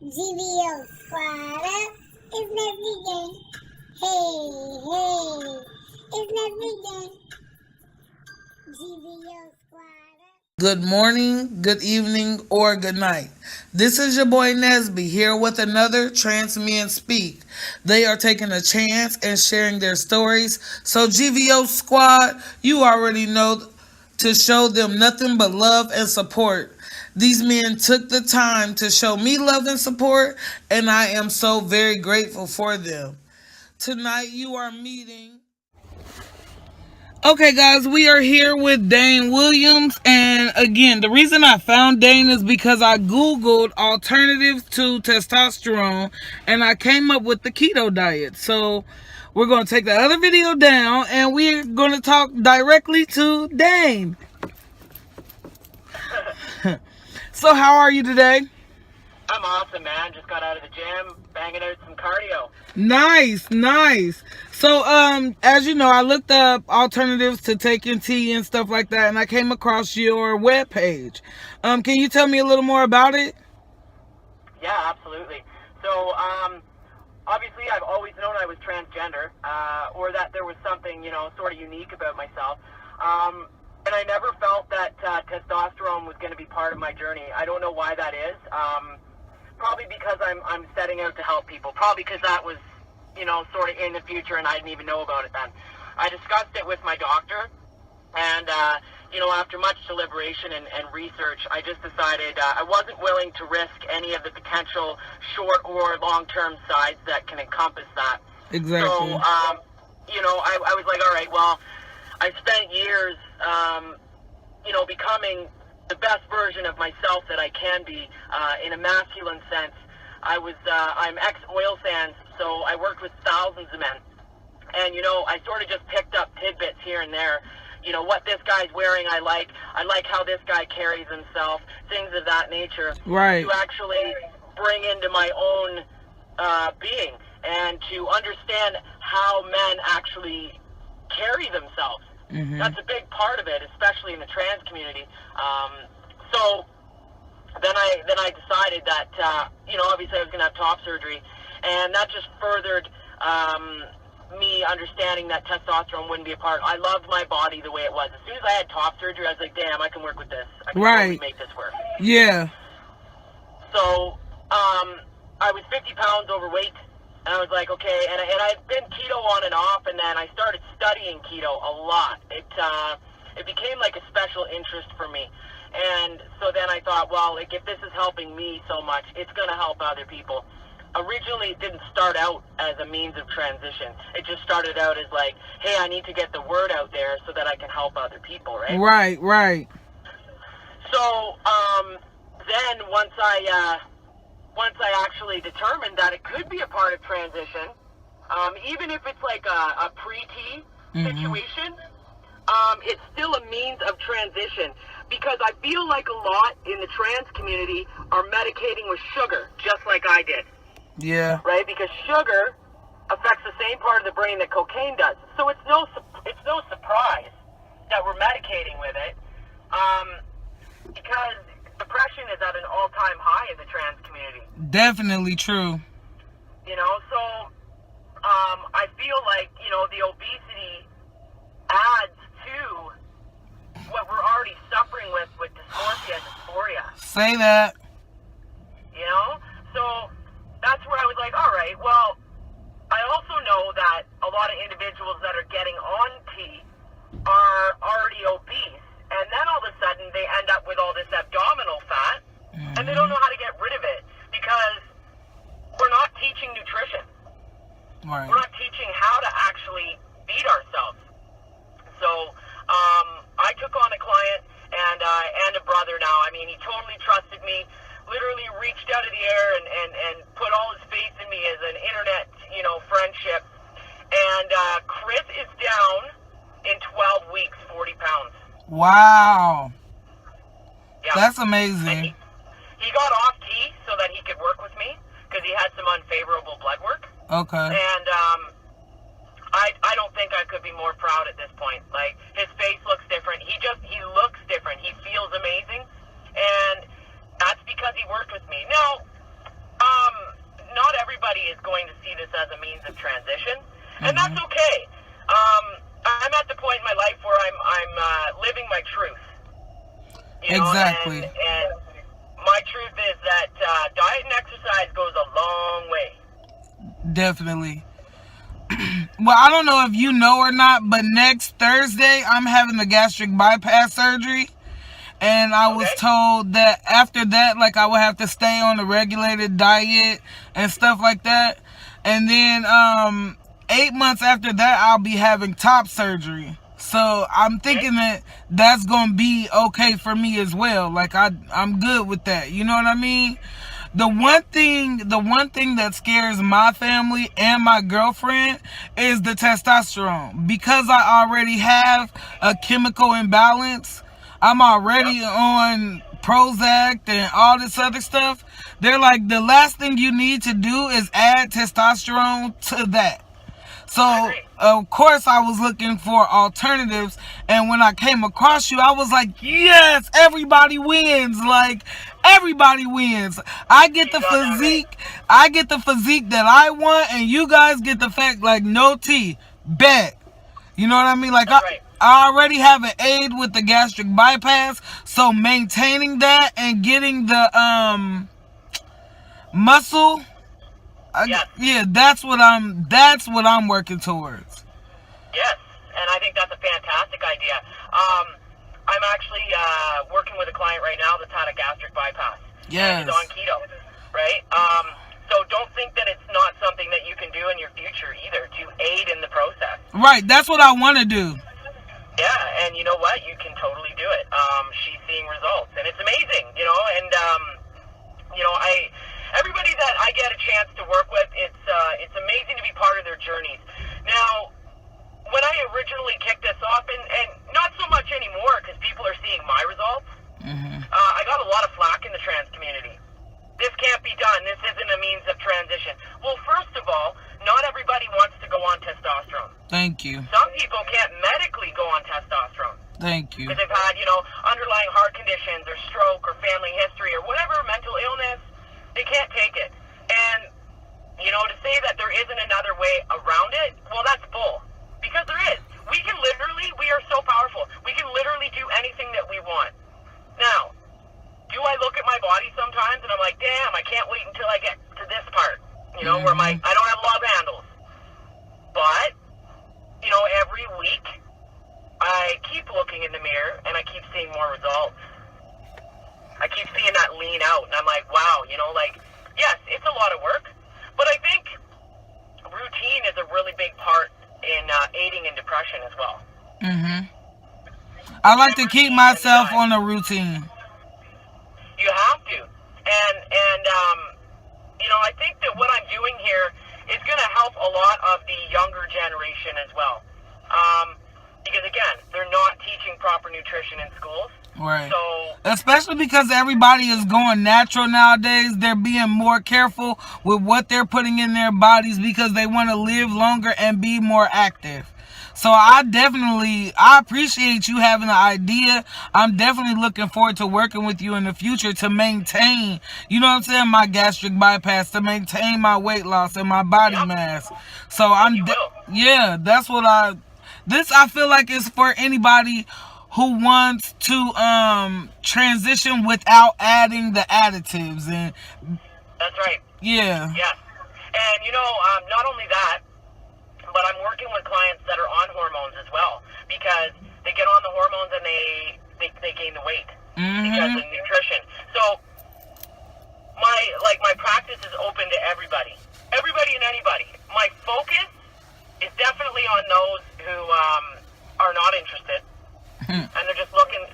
GVO squatter, it's Nesby Gang. Hey, it's Nesby Gang. GVO squatter. Good morning, good evening, or good night. This is your boy Nesby here with another Trans Men Speak. They are taking a chance and sharing their stories. So, GVO Squad, you already know to show them nothing but love and support. These men took the time to show me love and support, and I am so very grateful for them. Tonight, you are meeting. Okay, guys, we are here with Dane WIlliams, and again, the reason I found Dane is because I googled alternatives to testosterone, and I came up with the keto diet. So we're going to take the other video down, and we're going to talk directly to Dane. So how are you today? I'm awesome, man. Just got out of the gym, banging out some cardio. Nice. So, as you know, I looked up alternatives to taking tea and stuff like that, and I came across your webpage. Can you tell me a little more about it? Yeah, absolutely. So, obviously, I've always known I was transgender, or that there was something, sort of unique about myself. And I never felt that testosterone was going to be part of my journey. I don't know why that is. Probably because I'm setting out to help people. Probably because that was, sort of in the future, and I didn't even know about it then. I discussed it with my doctor, and, after much deliberation and research, I just decided I wasn't willing to risk any of the potential short or long-term sides that can encompass that. Exactly. So, I was like, all right, well, I spent years, becoming the best version of myself that I can be, in a masculine sense. I'm ex-oil sands, so I worked with thousands of men. And, I sort of just picked up tidbits here and there. What this guy's wearing, I like how this guy carries himself, things of that nature. Right. To actually bring into my own being and to understand how men actually carry themselves. Mm-hmm. That's a big part of it, especially in the trans community. So then I decided that, obviously I was going to have top surgery, and that just furthered me understanding that testosterone wouldn't be a part. I loved my body the way it was. As soon as I had top surgery, I was like, damn, I can work with this. I can totally make this work. Yeah. So I was 50 pounds overweight, and I was like, okay, and I'd been keto on and off, and then I started studying keto a lot. It became like a special interest for me. And so then I thought, well, like, if this is helping me so much, it's going to help other people. Originally, it didn't start out as a means of transition. It just started out as like, hey, I need to get the word out there so that I can help other people, right? Right. So then once I actually determined that it could be a part of transition, even if it's like a pre-T situation, it's still a means of transition, because I feel like a lot in the trans community are medicating with sugar, just like I did. Yeah. Right? Because sugar affects the same part of the brain that cocaine does. So it's no surprise that we're medicating with it, because depression is at an all-time high in the trans community. Definitely true. So I feel like, the obesity adds to what we're already suffering with dysmorphia and dysphoria. Say that. So that's where I was like, all right, well, I also know that a lot of individuals that are getting on T are already obese, and then all of a sudden they end up with all this abdominal fat, and they don't know how to get rid of it, because we're not teaching nutrition. Right. We're not teaching how to actually feed ourselves. So I took on a client and a brother now. I mean, he totally trusted me, literally reached out of the air and put all his faith in me as an internet, friendship. And Chris is down in 12 weeks, 40 pounds. Wow. Yeah. That's amazing. He got off T so that he could work with me, because he had some unfavorable blood work. Okay. And I don't think I could be more proud at this point. Like, his face looks different. He looks different. He feels amazing. And that's because he worked with me. Now, of transition, and that's okay. I'm at the point in my life where I'm living my truth. You know, Exactly. and my truth is that diet and exercise goes a long way. Definitely. Well, I don't know if you know or not, but next Thursday I'm having the gastric bypass surgery. And I was told that after that, like, I would have to stay on a regulated diet and stuff like that. And then 8 months after that, I'll be having top surgery. So I'm thinking that that's going to be okay for me as well. Like, I'm good with that. You know what I mean? The one thing that scares my family and my girlfriend is the testosterone. Because I already have a chemical imbalance, I'm already on Prozac and all this other stuff. They're like, the last thing you need to do is add testosterone to that. So, of course, I was looking for alternatives. And when I came across you, I was like, yes, everybody wins. Like, everybody wins. I get the physique. I get the physique that I want. And you guys get the fact, like, no tea. Bet. You know what I mean? Like, I already have an aid with the gastric bypass. So, maintaining that and getting the muscle... Yeah, that's what I'm working towards. Yes, and I think that's a fantastic idea. I'm actually working with a client right now that's had a gastric bypass. Yes. And he's on keto, right? So don't think that it's not something that you can do in your future either to aid in the process. Right, that's what I want to do. Yeah, and you know what? You can totally do it. She's seeing results, and it's amazing, you know, and you know, everybody that I get a chance to work with, it's amazing to be part of their journeys. Now, when I originally kicked this off, and not so much anymore because people are seeing my results, I got a lot of flack in the trans community. This can't be done. This isn't a means of transition. Well, first of all, not everybody wants to go on testosterone. Thank you. Some people can't medically go on testosterone. Thank you. Because they've had, you know, underlying heart conditions or stroke or family history or whatever, mental illness. They can't take it. And, you know, to say that there isn't another way around it, well, that's bull. Because there is. We are so powerful. We can literally do anything that we want. Now, do I look at my body sometimes and I'm like, damn, I can't wait until I get to this part, you know, where I don't have love handles. But, you know, every week I keep looking in the mirror and I keep seeing more results. I keep seeing that lean out, and I'm like, wow, you know, like, yes, it's a lot of work, but I think routine is a really big part in aiding in depression as well. I like to keep myself on a routine. You have to, and you know, I think that what I'm doing here is going to help a lot of the younger generation as well, because again, they're not teaching proper nutrition in schools. Right. So, especially because everybody is going natural nowadays. They're being more careful with what they're putting in their bodies because they want to live longer and be more active. So I appreciate you having the idea. I'm definitely looking forward to working with you in the future to maintain, you know what I'm saying, my gastric bypass, to maintain my weight loss and my body mass. So that's what I feel like is for anybody who wants to transition without adding the additives. And that's right. Yeah. Yeah. And you know, not only that, but I'm working with clients that are on hormones as well, because they get on the hormones and they gain the weight because of nutrition. So my practice is open to everybody and anybody. My focus is definitely on those who are not interested. And they're just looking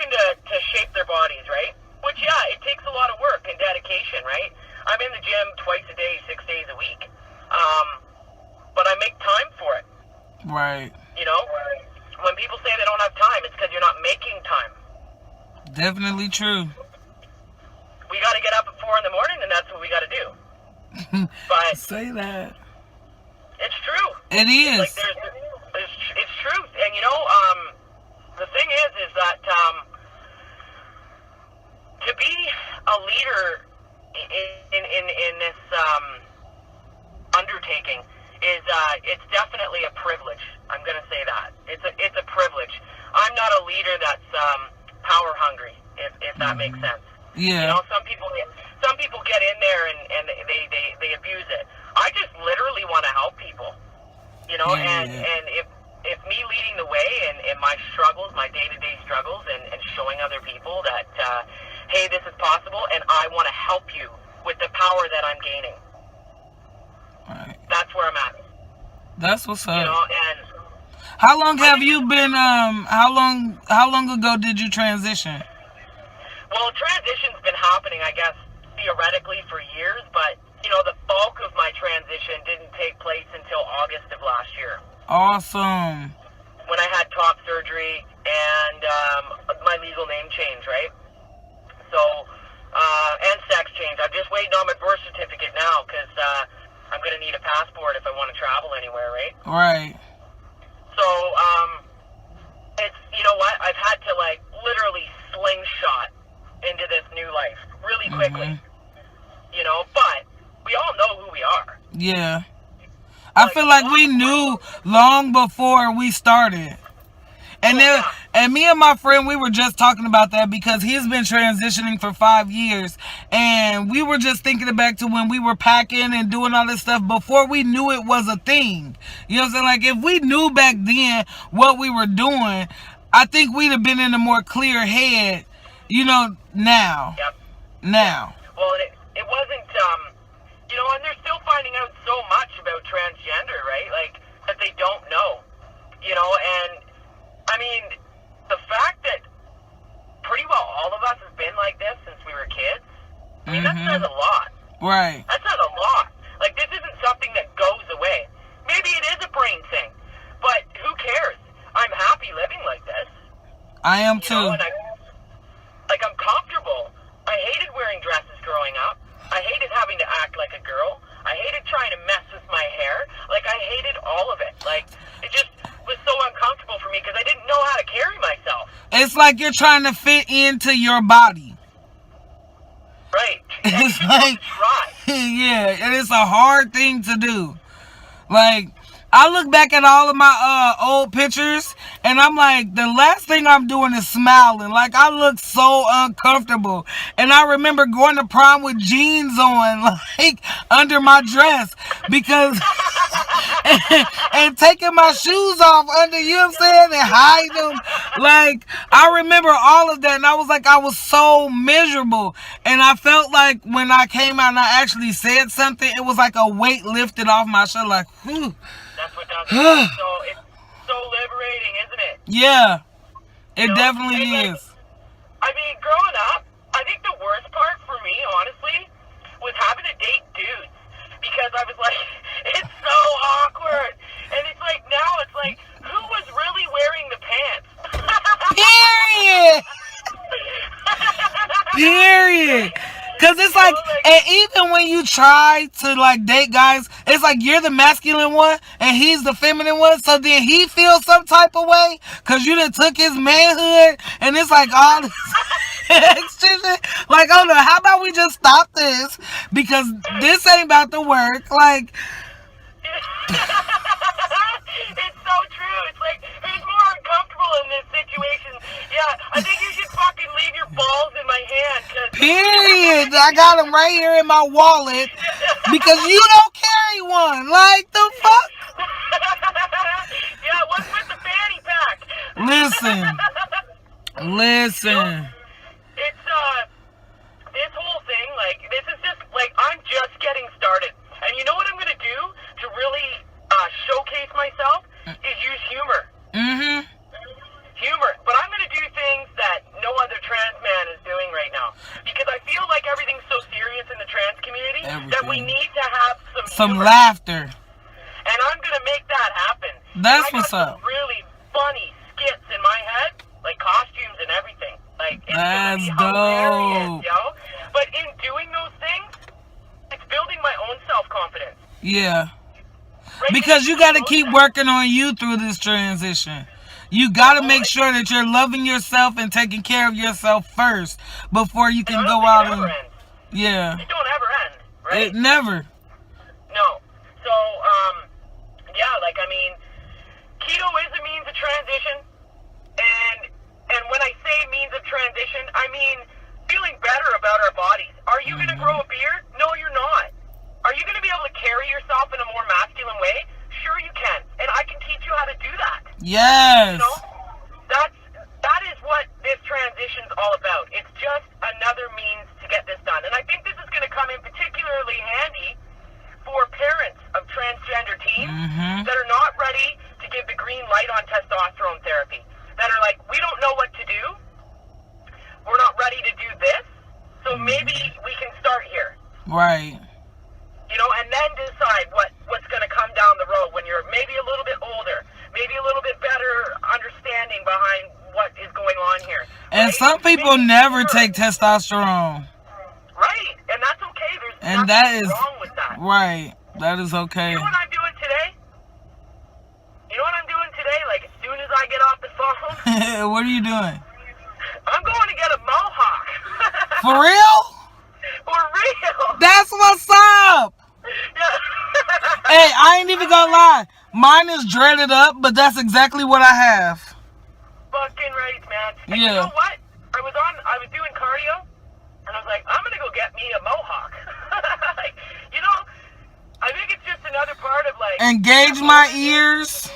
to shape their bodies, right? Which, yeah, it takes a lot of work and dedication, right? I'm in the gym twice a day, 6 days a week. But I make time for it. Right. You know? When people say they don't have time, it's because you're not making time. Definitely true. We got to get up at 4 in the morning, and that's what we got to do. But say that. It's true. It is. Like, it's truth. And, you know, the thing is that to be a leader in this undertaking, it's definitely a privilege. I'm gonna say that it's a privilege. I'm not a leader that's power hungry, if that makes sense. Yeah. You know, some people get in there and they abuse it. I just literally want to help people. You know, Yeah. and if me leading the way in my struggles, my day-to-day struggles, and showing other people that hey, this is possible, and I want to help you with the power that I'm gaining. Right. That's where I'm at. That's what's up. You know, and How long have you been? How long ago did you transition? well, transition's been happening, I guess, theoretically for years, but you know, the bulk of my transition didn't take place until August of last year. Awesome. When I had top surgery and my legal name change, right? So, and sex change. I'm just waiting on my birth certificate now because I'm going to need a passport if I want to travel anywhere, right? Right. So, it's, you know what? I've had to, like, literally slingshot into this new life really quickly. You know, but we all know who we are. Yeah. I feel like we knew long before we started. And then, and me and my friend, we were just talking about that because he's been transitioning for 5 years. And we were just thinking back to when we were packing and doing all this stuff before we knew it was a thing. You know what I'm saying? Like, if we knew back then what we were doing, I think we'd have been in a more clear head, you know, now. Yep. Now. Well, it wasn't, you know, and they're still finding out so much about transgender, right? Like, that they don't know, you know, and I mean, the fact that pretty well all of us have been like this since we were kids, I mean, that says a lot. Right. That says a lot. Like, this isn't something that goes away. Maybe it is a brain thing, but who cares? I'm happy living like this. I am too. You know, and I'm comfortable. I hated wearing dresses growing up. I hated having to act like a girl. I hated trying to mess with my hair. Like, I hated all of it. Like, it just was so uncomfortable for me because I didn't know how to carry myself. It's like you're trying to fit into your body. Right. It's like, yeah, and it's a hard thing to do. Like, I look back at all of my old pictures, and I'm like, the last thing I'm doing is smiling. Like, I look so uncomfortable. And I remember going to prom with jeans on, like, under my dress, because, and taking my shoes off under, you know what I'm saying, and hide them. Like, I remember all of that, and I was like, I was so miserable. And I felt like when I came out and I actually said something, it was like a weight lifted off my shoulder, like, whew. That's what does it. So it's so liberating, isn't it? Yeah, it You know? definitely And, is. I mean, growing up, I think the worst part for me, honestly, was having to date dudes. Because I was like, it's so awkward. And it's like, now it's like, who was really wearing the pants? Period. Period. Because it's like, and even when you try to, like, date guys, it's like you're the masculine one and he's the feminine one. So then he feels some type of way because you done took his manhood. And it's like all this extension. Like, oh no, how about we just stop this? Because this ain't about to work. Like, It's so true. It's like, who's more uncomfortable in this situation? Yeah, I think you should fucking leave your balls in my hand. period. I got them right here in my wallet because you don't carry one. Like, the fuck? Yeah, what's with the fanny pack? Listen. It's, this whole thing, like, this is just, like, I'm just getting started. And you know what I'm going to do to really showcase myself is use humor. Mm-hmm. Humor. But I'm going to do things that no other trans man is doing right now. Because I feel like everything's so serious in the trans community that we need to have some humor. Laughter. And I'm going to make that happen. That's I got what's up. some really funny skits in my head, like costumes and everything. Like, it's That's gonna be hilarious, dope. yo. But in doing those things, it's building my own self-confidence. Yeah. Right? Because you got to keep working on you through this transition. You got to make sure that you're loving yourself and taking care of yourself first before you can go out and... Yeah. It don't ever end, right? It never. No. So, keto is a means of transition, and when I say means of transition, I mean feeling better about our bodies. Are you going to grow a beard? No, you're not. Are you going to be able to carry yourself in a more masculine way? Sure you can, and I can teach you how to do that. Yes. You know, that is what this transition's all about. It's just another means to get this done, and I think this is going to come in particularly handy for parents of transgender teens that are not ready to give the green light on testosterone therapy. That are like, we don't know what to do. We're not ready to do this, so maybe we can start here. Right. You know, and then decide what's going to come down the road when you're maybe a little bit older, maybe a little bit better understanding behind what is going on here. And right? some people never take testosterone. Right, and that's okay. There's And nothing that is wrong with that. right. That is okay. You know what I'm doing today? You know what I'm doing today? Like, as soon as I get off the phone, What are you doing? I'm going to get a mohawk. For real? For real. That's what's up. Yeah. Hey, I ain't even gonna lie. Mine is dreaded up, but that's exactly what I have. Fucking right, man. And Yeah. you know what? I was doing cardio, and I was like, I'm gonna go get me a mohawk. Like, you know, I think it's just another part of like. Engage my ears.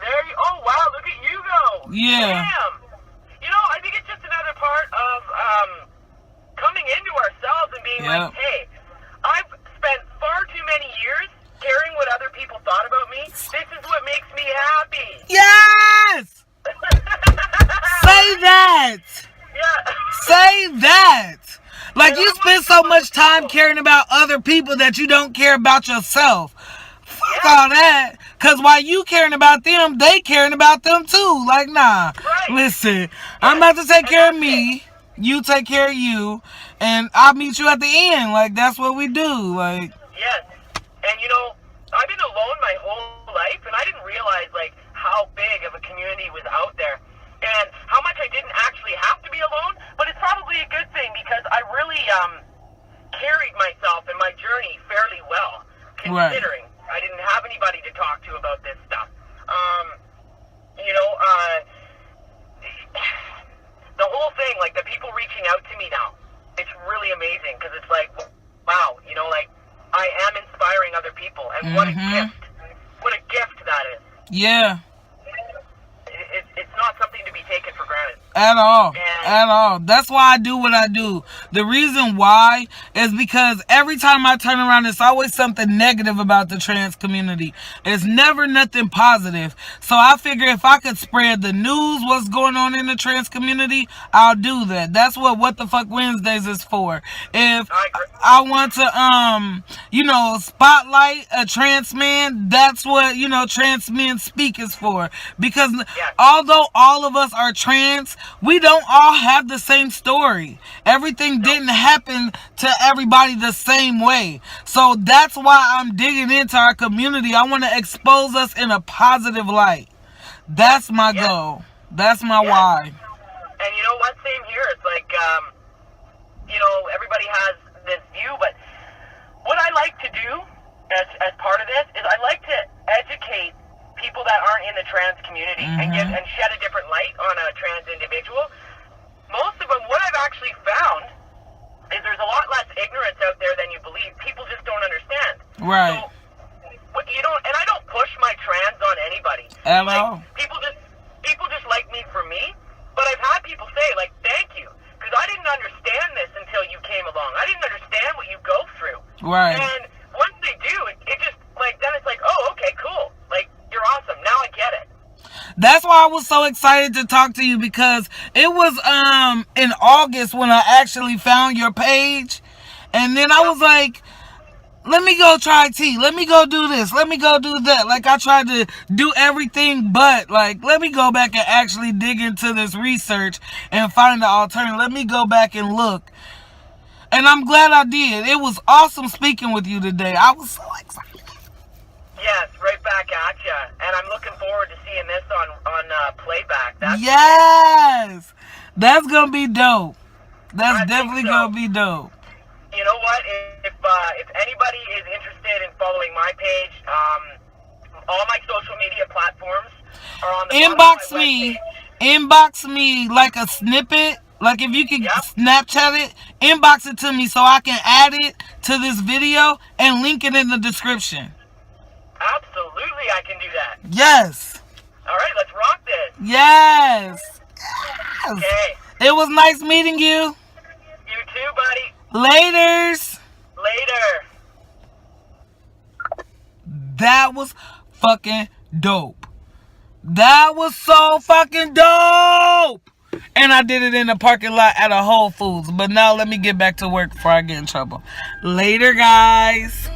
Oh wow, look at you go. Yeah. Damn. You know, I think it's just another part of coming into ourselves and being like, hey, I've spent far too many years caring what other people thought about me. This is what makes me happy. Yes! Say that! Yeah. Say that! Like, you spend so much time caring about other people that you don't care about yourself. Fuck all that. Because while you caring about them, they caring about them too. Like, nah. Right. Listen, I'm about to take care of me. You take care of you. And I'll meet you at the end. Like, that's what we do. Like. Yes. And you know, I've been alone my whole life, and I didn't realize like how big of a community was out there, and how much I didn't actually have to be alone. But it's probably a good thing because I really carried myself and my journey fairly well, considering I didn't have anybody to talk to about this stuff. You know, the whole thing, like the people reaching out to me now, it's really amazing because it's like, wow, you know, like I am inspiring other people, and what a gift! What a gift that is. Yeah. It's not something to be taken for granted. At all. At all. That's why I do what I do. The reason why is because every time I turn around, it's always something negative about the trans community. It's never nothing positive. So I figure if I could spread the news, what's going on in the trans community, I'll do that. That's what the fuck Wednesdays is for. If I want to, you know, spotlight a trans man, that's what, you know, Trans Men Speak is for. Because although all of us are trans, we don't all have the same story. Everything didn't happen to everybody the same way. So that's why I'm digging into our community. I want to expose us in a positive light. That's my goal. That's my why. And you know what? Same here. It's like, you know, everybody has this view, but what I like to do as part of this is I like to educate people that aren't in the trans community and shed a different light on a trans individual. Most of them, what I've actually found is there's a lot less ignorance out there than you believe. People just don't understand. Right. So, you don't, and I don't push my trans on anybody. At all. People just like me for me. But I've had people say, like, thank you, because I didn't understand this until you came along. I didn't understand what you go through. Right. And once they do, it just, like, then it's like, oh, okay, cool. Like, you're awesome. Now I get it. That's why I was so excited to talk to you, because it was in August when I actually found your page, and then I was like, let me go try tea. Let me go do this. Let me go do that. Like, I tried to do everything but, like, let me go back and actually dig into this research and find the alternative. Let me go back and look. And I'm glad I did. It was awesome speaking with you today. I was so excited. Yes, right back at you. And I'm looking forward to seeing this on playback. Yes! That's going to be dope. That's definitely going to be dope. You know what? If anybody is interested in following my page, all my social media platforms Or on the bottom of my webpage. Inbox me like a snippet. Like if you could Snapchat it, inbox it to me so I can add it to this video and link it in the description. Absolutely, I can do that. Yes. All right, let's rock this. Yes. Okay. It was nice meeting you. You too, buddy. Laters. Later. That was fucking dope. That was so fucking dope. And I did it in the parking lot at a Whole Foods. But now let me get back to work before I get in trouble. Later, guys.